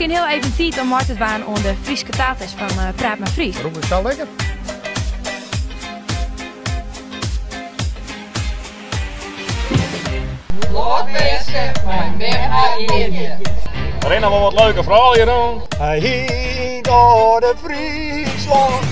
vind heel even tijd om te waren aan de Frieske taters van Praat maar Fries. Waarom is het zo lekker? Loodwezen, mijn weg naar Indië. Herinner we wat leuke verhalen hier doen. Hij hing door de Friesland.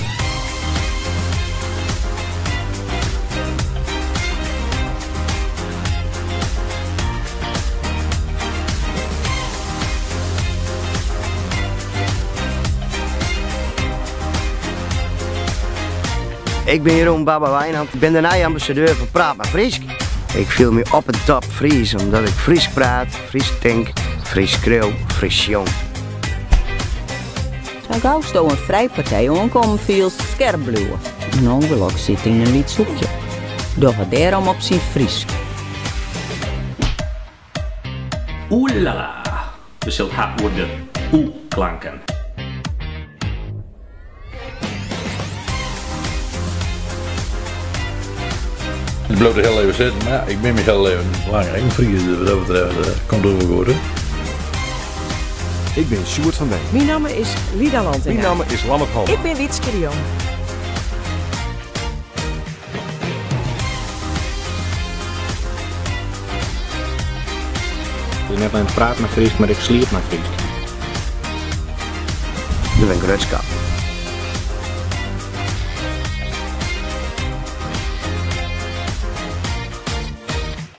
Ik ben Jeroen Baba Wijnand. Ik ben de nieuwe ambassadeur van Praat maar Friesk. Ik viel me op en top Fries omdat ik Fries praat, Fries denk, Fries schreeuw, Fries jong. Zo gauw sto een vrijpartij onkomen veel scherp blijven. Nou wil ik zitten in een liedzoekje. Doch het daarom op zijn Fries. Oelala, we zult hard worden oe-klanken. Ik blijf er heel even zitten, maar ja, ik ben me heel even belangrijk. Een Fries wat dat betreft komt overgooien. Ik ben Sjoerd van Deen. Mijn naam is Lida Lantinga. Mijn naam is Lammert Halma. Ik ben Witske de Jong. Ik ben net alleen praat maar Fries, maar ik sliep maar Fries. Ik ben Grutskap.